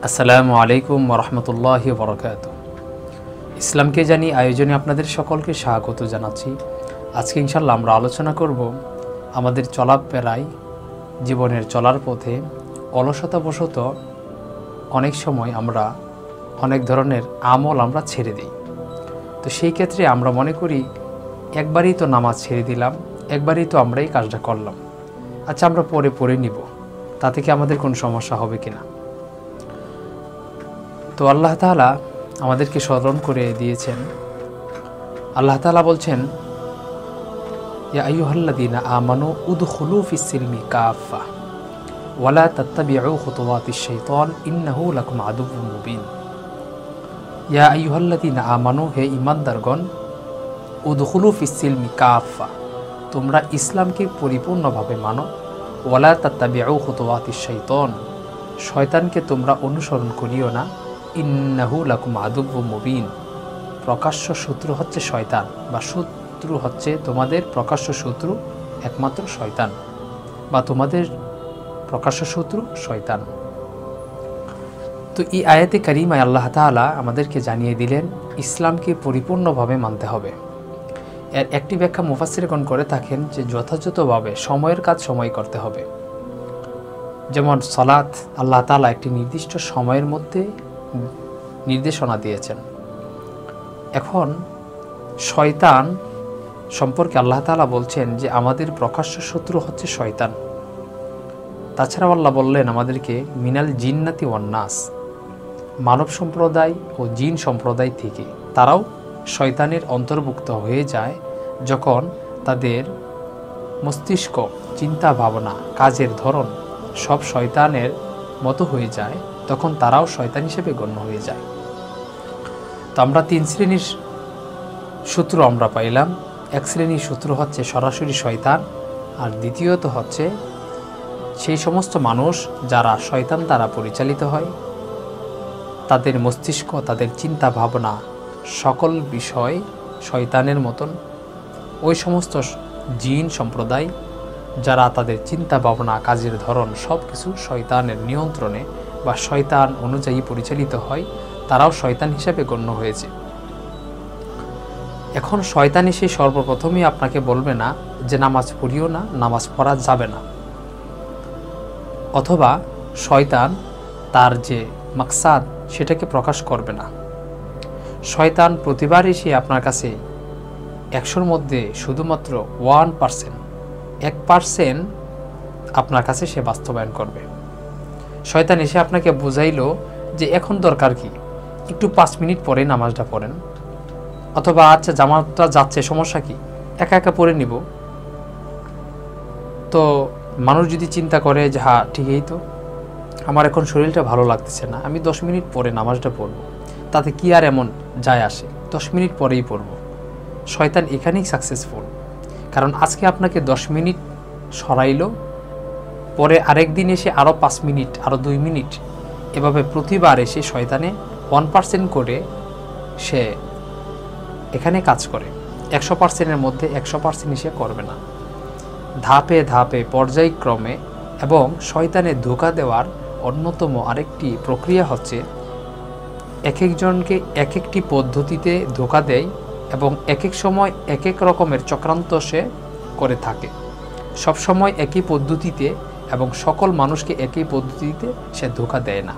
আসসালামু আলাইকুম ওরহমতুল্লাহি বরকাত। ইসলামকে জানি আয়োজনে আপনাদের সকলকে স্বাগত জানাচ্ছি। আজকে ইনশাল্লাহ আমরা আলোচনা করব আমাদের চলাফেরায়, জীবনের চলার পথে অলসতাবশত অনেক সময় আমরা অনেক ধরনের আমল আমরা ছেড়ে দিই। তো সেই ক্ষেত্রে আমরা মনে করি একবারই তো নামাজ ছেড়ে দিলাম, একবারই তো আমরা এই কাজটা করলাম, আচ্ছা আমরা পরে নিব, তাতে কি আমাদের কোনো সমস্যা হবে কিনা। তো আল্লাহ তাআলা আমাদেরকে স্মরণ করে দিয়েছেন। আল্লাহ তাআলা বলছেন, ইয়া আইয়ুহাল্লাযীনা আমানু উদখুলু ফিস-সিলমি কাফা ওয়ালা তাত্তাবিউ খুতুওয়াতিশ শাইতান ইন্নাহু লাকুম আদুউউম মুবিন। ইয়া আইয়ুহাল্লাযীনা আমানু, হে ঈমানদারগণ, উদখুলু ফিস-সিলমি কাফা, তোমরা ইসলামকে পরিপূর্ণভাবে মানো। ওয়ালা তাত্তাবিউ খুতুওয়াতিশ শাইতান, শয়তানকে তোমরা অনুসরণ করিও না। ইন্নাহু লাকুম আদুউউম মুবিন, প্রকাশ্য শত্রু হচ্ছে শয়তান, বা শত্রু হচ্ছে তোমাদের প্রকাশ্য শত্রু একমাত্র শয়তান, বা তোমাদের প্রকাশ্য শত্রু শয়তান। তো এই আয়াতে কারিমায় আল্লাহ তাআলা আমাদেরকে জানিয়ে দিলেন ইসলামকে পরিপূর্ণভাবে মানতে হবে। এর একটি ব্যাখ্যা মুফাসসিরগণ করে থাকেন যে যথাযথভাবে সময়ের কাজ সময় করতে হবে। যেমন সালাত, আল্লাহ তাআলা একটি নির্দিষ্ট সময়ের মধ্যে নির্দেশনা দিয়েছেন। এখন শয়তান সম্পর্কে আল্লাহ তাআলা বলছেন যে আমাদের প্রকাশ্য শত্রু হচ্ছে শয়তান। তাছাড়াও আল্লাহ বললেন আমাদেরকে মিনাল জিন্নাতি ওয়ান নাস, মানব সম্প্রদায় ও জিন সম্প্রদায় থেকে তারাও শয়তানের অন্তর্ভুক্ত হয়ে যায় যখন তাদের মস্তিষ্ক, চিন্তা ভাবনা, কাজের ধরন সব শয়তানের মতো হয়ে যায়, তখন তারাও শয়তান হিসেবে গণ্য হয়ে যায়। তো আমরা তিন শ্রেণীর শত্রু আমরা পাইলাম। এক শ্রেণীর শত্রু হচ্ছে সরাসরি শয়তান, আর দ্বিতীয়ত হচ্ছে সেই সমস্ত মানুষ যারা শয়তান দ্বারা পরিচালিত হয়, তাদের মস্তিষ্ক, তাদের চিন্তা ভাবনা সকল বিষয় শয়তানের মতন। ওই সমস্ত জিন সম্প্রদায় যারা তাদের চিন্তা ভাবনা, কাজের ধরন সব কিছু শয়তানের নিয়ন্ত্রণে বা শয়তান অনুযায়ী পরিচালিত হয়, তারাও শয়তান হিসেবে গণ্য হয়েছে। এখন শয়তান এসে সর্বপ্রথমই আপনাকে বলবে না যে নামাজ পড়িও না, নামাজ পড়া যাবে না, অথবা শয়তান তার যে মাকসাদ সেটাকে প্রকাশ করবে না। শয়তান প্রতিবার এসে আপনার কাছে 100-র মধ্যে শুধুমাত্র 1% আপনার কাছে সে বাস্তবায়ন করবে। শয়তান এসে আপনাকে বুঝাইলো যে এখন দরকার কি, একটু 5 মিনিট পরে নামাজটা পড়েন, অথবা আচ্ছা জামাতটা যাচ্ছে, সমস্যা কি, একা একা পড়ে নিব। তো মানুষ যদি চিন্তা করে যে হ্যাঁ ঠিকই তো, আমার এখন শরীরটা ভালো লাগতেছে না, আমি 10 মিনিট পরে নামাজটা পড়ব, তাতে কি আর এমন যায় আসে, 10 মিনিট পরেই পড়ব। শয়তান এখানেই সাকসেসফুল, কারণ আজকে আপনাকে 10 মিনিট সরাইলো, পরে আরেক দিন এসে আরও 5 মিনিট, আরও 2 মিনিট, এভাবে প্রতিবার এসে শয়তানে 1% করে সে এখানে কাজ করে। 100%-এর মধ্যে 100% এসে করবে না। ধাপে ধাপে, পর্যায়ক্রমে, এবং শয়তানে ধোঁকা দেওয়ার অন্যতম আরেকটি প্রক্রিয়া হচ্ছে এক একজনকে এক একটি পদ্ধতিতে ধোঁকা দেয়, এবং এক এক সময় এক এক রকমের চক্রান্ত সে করে থাকে। সব সময় একই পদ্ধতিতে এবং সকল মানুষকে একই পদ্ধতিতে সে ধোঁকা দেয় না।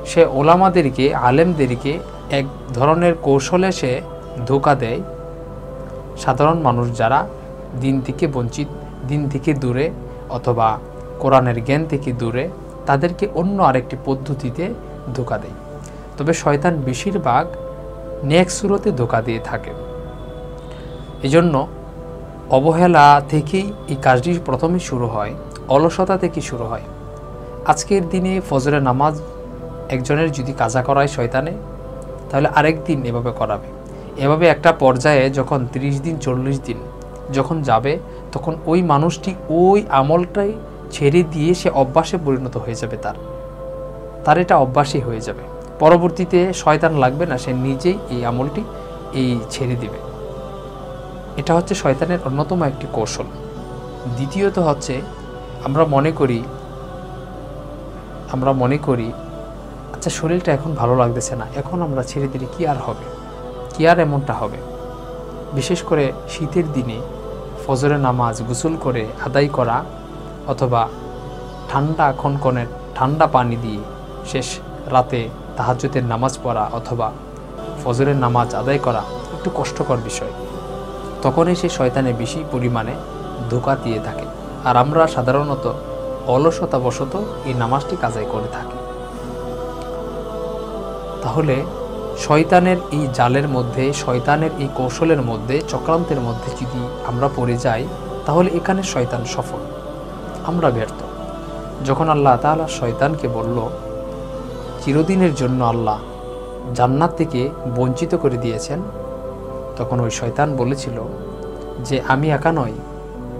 সে ওলামাদেরকে, আলেমদেরকে এক ধরনের কৌশলে সে ধোঁকা দেয়। সাধারণ মানুষ যারা দিন থেকে বঞ্চিত, দিন থেকে দূরে, অথবা কোরআনের জ্ঞান থেকে দূরে, তাদেরকে অন্য আরেকটি পদ্ধতিতে ধোঁকা দেয়। তবে শয়তান বেশিরভাগ নেক সুরতে ধোঁকা দিয়ে থাকে। এজন্য অবহেলা থেকেই এই কাজটি প্রথমে শুরু হয়, অলসতা থেকে শুরু হয়। আজকের দিনে ফজরের নামাজ একজনের যদি কাজা করায় শয়তানে, তাহলে আরেক দিন এভাবে করাবে। এভাবে একটা পর্যায়ে যখন 30 দিন 40 দিন যখন যাবে, তখন ওই মানুষটি ওই আমলটাই ছেড়ে দিয়ে সে অভ্যাসে পরিণত হয়ে যাবে। তার এটা অভ্যাসই হয়ে যাবে। পরবর্তীতে শয়তান লাগবে না, সে নিজেই এই আমলটি ছেড়ে দিবে। এটা হচ্ছে শয়তানের অন্যতম একটি কৌশল। দ্বিতীয়ত হচ্ছে আমরা মনে করি আচ্ছা শরীরটা এখন ভালো লাগতেছে না, এখন আমরা ছেড়ে দিলে কি আর হবে, কি আর এমনটা হবে। বিশেষ করে শীতের দিনে ফজরের নামাজ গোসল করে আদায় করা অথবা ঠান্ডা কনকনে ঠান্ডা পানি দিয়ে শেষ রাতে তাহাজ্জুদের নামাজ পড়া অথবা ফজরের নামাজ আদায় করা একটু কষ্টকর বিষয়। তখনই সে শয়তানে বেশি পরিমাণে ধোঁকা দিয়ে থাকে, আর আমরা সাধারণত অলসতাবশত এই নামাজটি কাজাই করে থাকি। তাহলে শয়তানের এই জালের মধ্যে, শয়তানের এই কৌশলের মধ্যে, চক্রান্তের মধ্যে যদি আমরা পড়ে যাই, তাহলে এখানে শয়তান সফল, আমরা ব্যর্থ। যখন আল্লাহ তাআলা শয়তানকে বলল চিরদিনের জন্য আল্লাহ জান্নাত থেকে বঞ্চিত করে দিয়েছেন, তখন ওই শয়তান বলেছিল যে আমি একা নই,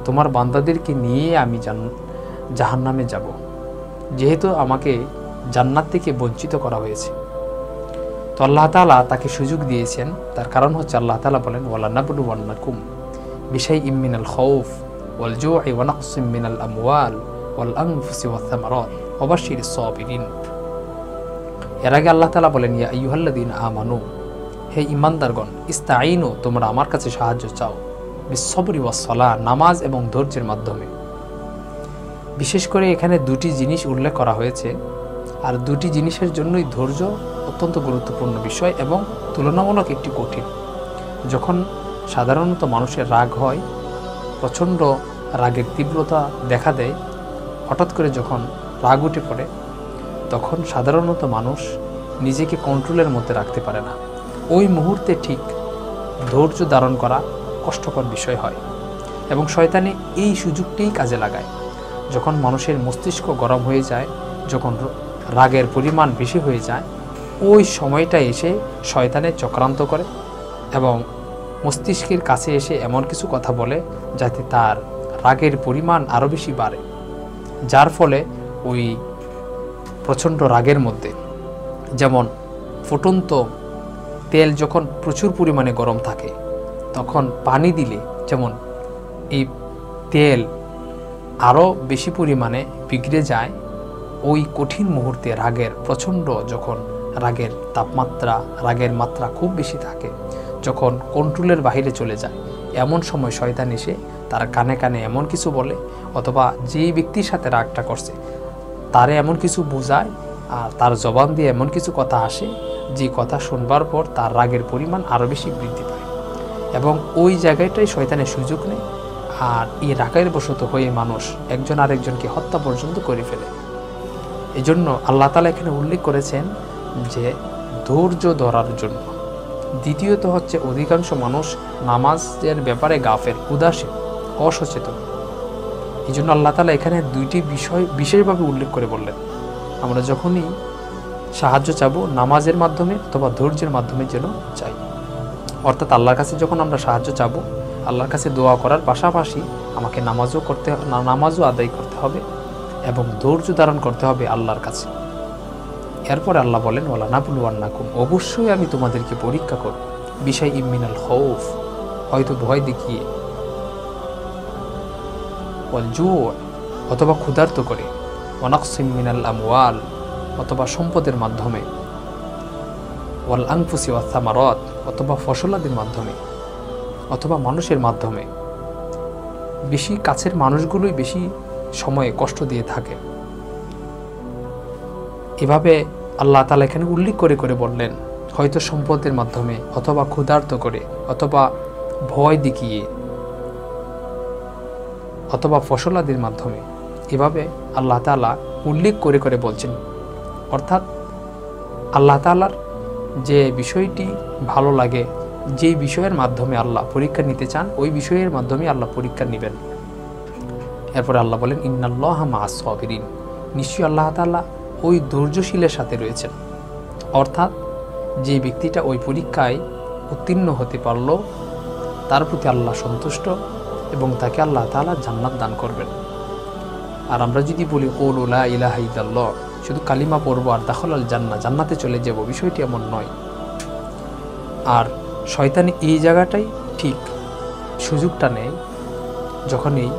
তোমার বান্দাদেরকে নিয়ে আমি জাহান্নামে যাব, যেহেতু আমাকে জান্নাত থেকে বঞ্চিত করা হয়েছে। তো আল্লাহ তাআলা তাকে সুযোগ দিয়েছেন, তার কারণ হচ্ছে আল্লাহ তাআলা বলেন ওয়ালা নাবলুওয়ান্নাকুম বিশাইইম মিনাল খাউফ ওয়াল জু'i ওয়া নাকসিম মিনাল আমওয়াল ওয়াল আনফুসি ওয়াথ থামারাত ওয়া বাশশিরিস সাবিরিন। এর আগে আল্লাহ তাআলা বলেন ইয়া আইয়ুহাল্লাযীনা আমানু, হে ঈমানদারগণ, ইস্তাঈনু, তোমরা আমার কাছে সাহায্য চাও, বিসসবরি ওয়াস সালাহ, নামাজ এবং ধৈর্যের মাধ্যমে। বিশেষ করে এখানে দুটি জিনিস উল্লেখ করা হয়েছে, আর দুটি জিনিসের জন্যই ধৈর্য অত্যন্ত গুরুত্বপূর্ণ বিষয় এবং তুলনামূলক একটি কঠিন। যখন সাধারণত মানুষের রাগ হয়, প্রচণ্ড রাগের তীব্রতা দেখা দেয়, হঠাৎ করে যখন রাগ উঠে পড়ে, তখন সাধারণত মানুষ নিজেকে কন্ট্রোলের মধ্যে রাখতে পারে না। ওই মুহূর্তে ঠিক ধৈর্য ধারণ করা কষ্টকর বিষয় হয় এবং শয়তানি এই সুযোগটিই কাজে লাগায়। যখন মানুষের মস্তিষ্ক গরম হয়ে যায়, যখন রাগের পরিমাণ বেশি হয়ে যায়, ওই সময়টা এসে শয়তানে চক্রান্ত করে এবং মস্তিষ্কের কাছে এসে এমন কিছু কথা বলে যাতে তার রাগের পরিমাণ আরও বেশি বাড়ে, যার ফলে ওই প্রচণ্ড রাগের মধ্যে, যেমন ফুটন্ত তেল যখন প্রচুর পরিমাণে গরম থাকে, তখন পানি দিলে যেমন এই তেল আরও বেশি পরিমাণে বিগড়ে যায়, ওই কঠিন মুহূর্তে রাগের প্রচণ্ড, যখন রাগের তাপমাত্রা, রাগের মাত্রা খুব বেশি থাকে, যখন কন্ট্রোলের বাইরে চলে যায়, এমন সময় শয়তান এসে তার কানে কানে এমন কিছু বলে, অথবা যেই ব্যক্তির সাথে রাগটা করছে তারে এমন কিছু বোঝায়, আর তার জবান দিয়ে এমন কিছু কথা আসে যে কথা শুনবার পর তার রাগের পরিমাণ আরও বেশি বৃদ্ধি পায় এবং ওই জায়গাটাই শয়তানের সুযোগ নেয়। আর এই রাগের বশত হয়ে মানুষ একজন আরেকজনকে হত্যা পর্যন্ত করে ফেলে। এই জন্য আল্লাহ তাআলা এখানে উল্লেখ করেছেন যে ধৈর্য ধরার জন্য। দ্বিতীয়ত হচ্ছে অধিকাংশ মানুষ নামাজের ব্যাপারে গাফেল, উদাসীন, অসচেতন। এই জন্য আল্লাহ তাআলা এখানে দুইটি বিষয় বিশেষভাবে উল্লেখ করে বললেন, আমরা যখনই সাহায্য চাবো নামাজের মাধ্যমে অথবা ধৈর্যের মাধ্যমে যেন চাই। অর্থাৎ আল্লাহর কাছে যখন আমরা সাহায্য চাবো, আল্লাহর কাছে দোয়া করার পাশাপাশি আমাকে নামাজও আদায় করতে হবে এবং ধৈর্য ধারণ করতে হবে আল্লাহর কাছে। এরপরে আল্লাহ বলেন ওয়ালা নাবলুওয়ান্নাকুম, অবশ্যই আমি তোমাদেরকে পরীক্ষা করব, বিশাইইম মিনাল খাউফ, হয়তো ভয় দেখিয়ে, ওয়াল জু', অথবা ক্ষুধার্ত করে, ওয়া নাকসিম মিনাল আমওয়াল, অথবা সম্পদের মাধ্যমে, ওয়াল আনফুসি ওয়াথ থামারাত, অথবা ফসলাদির মাধ্যমে, অথবা মানুষের মাধ্যমে। বেশি কাছের মানুষগুলোই বেশি সময়ে কষ্ট দিয়ে থাকে। এভাবে আল্লাহ তাআলা এখানে উল্লেখ করে করে বললেন, হয়তো সম্পদের মাধ্যমে, অথবা ক্ষুধার্ত করে, অথবা ভয় দেখিয়ে, অথবা ফসলাদির মাধ্যমে। এভাবে আল্লাহ তাআলা উল্লেখ করে করে বলছেন। অর্থাৎ আল্লাহ তাআলার যে বিষয়টি ভালো লাগে, যেই বিষয়ের মাধ্যমে আল্লাহ পরীক্ষা নিতে চান, ওই বিষয়ের মাধ্যমে আল্লাহ পরীক্ষা নেবেন। এরপরে আল্লাহ বলেন ইন্নাল্লাহা মা'আস সাবিরিন, নিশ্চয়ই আল্লাহ তাআলা ওই ধৈর্যশীলের সাথে রয়েছেন। অর্থাৎ যে ব্যক্তিটা ওই পরীক্ষায় উত্তীর্ণ হতে পারল, তার প্রতি আল্লাহ সন্তুষ্ট এবং তাকে আল্লাহ তাআলা জান্নাত দান করবেন। আর আমরা যদি বলি কুলু লা ইলাহা ইল্লাল্লাহ, শুধু কালিমা পড়ব আর দাখালাল জান্নাহ, জান্নাতে চলে যাব, বিষয়টি এমন নয়। আর শয়তানি এই জায়গাটাই ঠিক সুযোগটা নেয় যখনই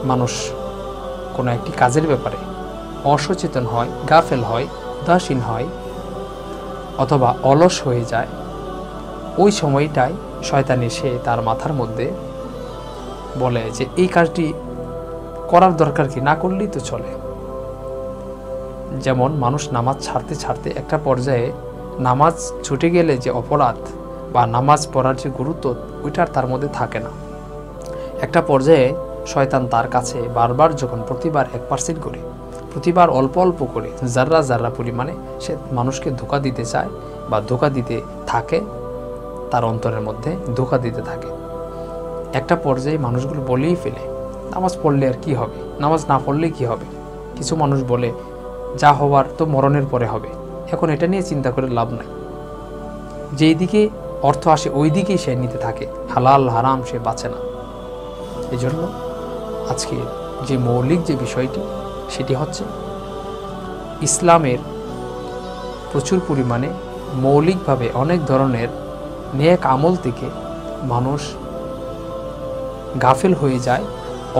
মানুষ কোনো একটি কাজের ব্যাপারে অসচেতন হয়, গাফেল হয়, উদাসীন হয় অথবা অলস হয়ে যায়, ওই সময়টায় শয়তান এসে তার মাথার মধ্যে বলে যে এই কাজটি করার দরকার কি, না করলেই তো চলে। যেমন মানুষ নামাজ ছাড়তে ছাড়তে একটা পর্যায়ে নামাজ ছুটে গেলে যে অপরাধ বা নামাজ পড়ার যে গুরুত্ব ওইটার তার মধ্যে থাকে না। একটা পর্যায়ে শয়তান তার কাছে বারবার যখন প্রতিবার 1% করে, প্রতিবার অল্প অল্প করে, জাররা জাররা পরিমাণে সে মানুষকে ধোঁকা দিতে চায় বা ধোঁকা দিতে থাকে, তার অন্তরের মধ্যে ধোঁকা দিতে থাকে। একটা পর্যায়ে মানুষগুলো বলেই ফেলে নামাজ পড়লে আর কি হবে, নামাজ না পড়লে কি হবে। কিছু মানুষ বলে যা হওয়ার তো মরণের পরে হবে, এখন এটা নিয়ে চিন্তা করে লাভ নাই। যেই দিকে অর্থ আসে ওই দিকেই সে নিতে থাকে, হালাল হারাম সে বাঁচে না। এই জন্য আজকে যে মৌলিক যে বিষয়টি সেটি হচ্ছে ইসলামের প্রচুর পরিমাণে মৌলিকভাবে অনেক ধরনের নেক আমল থেকে মানুষ গাফেল হয়ে যায়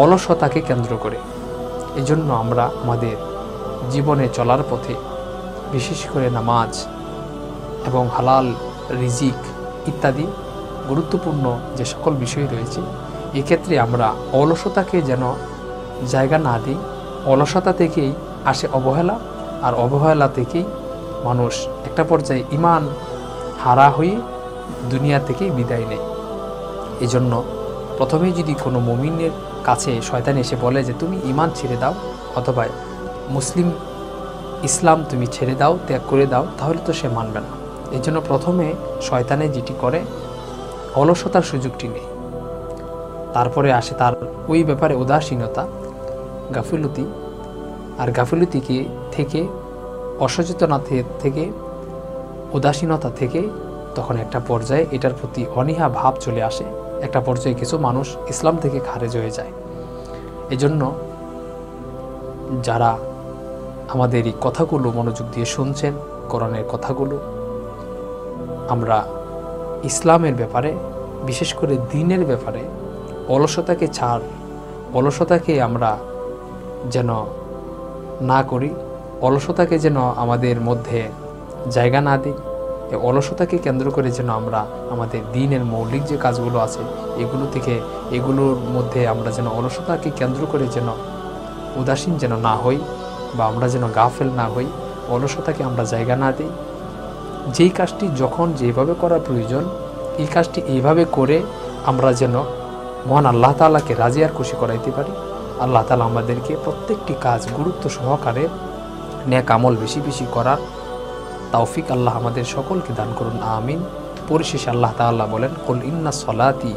অলসতাকে কেন্দ্র করে। এজন্য আমরা আমাদের জীবনে চলার পথে বিশেষ করে নামাজ এবং হালাল রিজিক ইত্যাদি গুরুত্বপূর্ণ যে সকল বিষয় রয়েছে, এক্ষেত্রে আমরা অলসতাকে যেন জায়গা না দিই। অলসতা থেকেই আসে অবহেলা, আর অবহেলা থেকেই মানুষ একটা পর্যায়ে ঈমান হারা হয়ে দুনিয়া থেকে বিদায় নেয়। এজন্য প্রথমেই যদি কোনো মুমিনের কাছে শয়তান এসে বলে যে তুমি ঈমান ছেড়ে দাও অথবা ইসলাম তুমি ছেড়ে দাও, ত্যাগ করে দাও, তাহলে তো সে মানবে না। এই জন্য প্রথমে শয়তানে যেটি করে অলসতার সুযোগটি নেই, তারপরে আসে তার ওই ব্যাপারে উদাসীনতা, গাফিলতি, আর গাফিলতিকে থেকে অসচেতনতা থেকে উদাসীনতা থেকে তখন একটা পর্যায়ে এটার প্রতি অনীহা ভাব চলে আসে। একটা পর্যায়ে কিছু মানুষ ইসলাম থেকে খারেজ হয়ে যায়। এজন্য যারা আমাদের এই কথাগুলো মনোযোগ দিয়ে শুনছেন, কোরআনের কথাগুলো, আমরা ইসলামের ব্যাপারে বিশেষ করে দ্বীনের ব্যাপারে অলসতাকে অলসতাকে আমরা যেন না করি, অলসতাকে যেন আমাদের মধ্যে জায়গা না দিই। এই অলসতাকে কেন্দ্র করে যেন আমরা আমাদের দ্বীনের মৌলিক যে কাজগুলো আছে এগুলোর মধ্যে আমরা যেন অলসতাকে কেন্দ্র করে যেন উদাসীন যেন না হই বা আমরা যেন গাফেল না হই, অলসতাকে আমরা জায়গা না দিই। যেই কাজটি যখন যেভাবে করা প্রয়োজন এই কাজটি এইভাবে করে আমরা যেন মহান আল্লাহ তাআলাকে রাজি আর খুশি করাইতে পারি। আল্লাহ তাআলা আমাদেরকে প্রত্যেকটি কাজ গুরুত্ব সহকারে নেক আমল বেশি বেশি করার তৌফিক আল্লাহ আমাদের সকলকে দান করুন, আমিন। পরিশেষে আল্লাহ তাআলা বলেন, কুল ইন্না সলাতি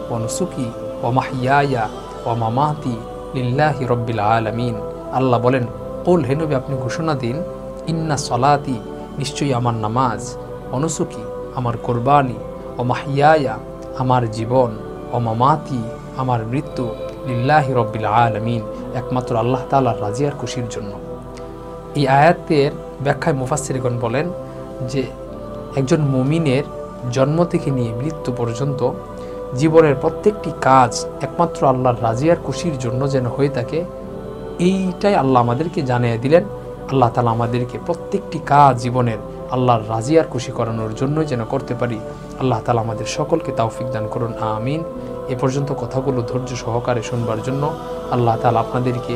ওয়া নুসুকি ওয়া মাহইয়ায়া ওয়া মামাতি লিল্লাহি রাব্বিল আলামিন। আল্লাহ বলেন, কুল, হে নবী আপনি ঘোষণা দিন, ইন্না সলাতি, নিশ্চয়ই আমার নামাজ, অনুসুকি আমার কোরবানি, ও মাহইয়ায়া আমার জীবন, ও মামাতি আমার মৃত্যু, লিল্লাহি রাব্বিল আলামিন একমাত্র আল্লাহ তাআলার রাজি আর খুশির জন্য। এই আয়াতের ব্যাখ্যায় মুফাসসিরগণ বলেন যে একজন মুমিনের জন্ম থেকে নিয়ে মৃত্যু পর্যন্ত জীবনের প্রত্যেকটি কাজ একমাত্র আল্লাহর রাজি আর খুশির জন্য যেন হয়ে থাকে, এইটাই আল্লাহ আমাদেরকে জানিয়ে দিলেন। আল্লাহ তাআলা আমাদেরকে প্রত্যেকটি কাজ জীবনের আল্লাহর রাজি আর খুশি করানোর জন্যই যেন করতে পারি। আল্লাহ তাআলা আমাদের সকলকে তৌফিক দান করুন, আমিন। এ পর্যন্ত কথাগুলো ধৈর্য সহকারে শুনবার জন্য আল্লাহ তাআলা আপনাদেরকে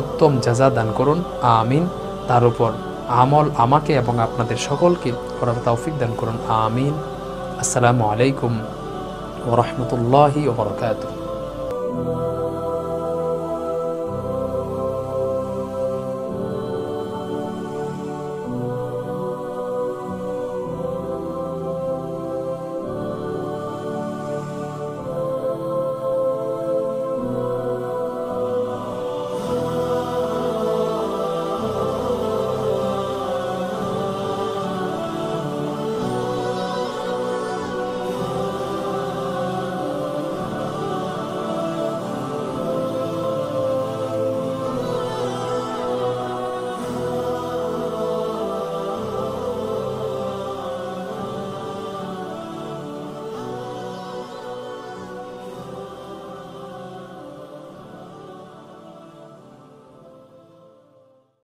উত্তম জাযা দান করুন, আমিন। তার উপর আমল আমাকে এবং আপনাদের সকলকে করার তৌফিক দান করুন, আমিন। আসসালামু আলাইকুম ওয়া রাহমাতুল্লাহি ওয়া বারাকাতুহু।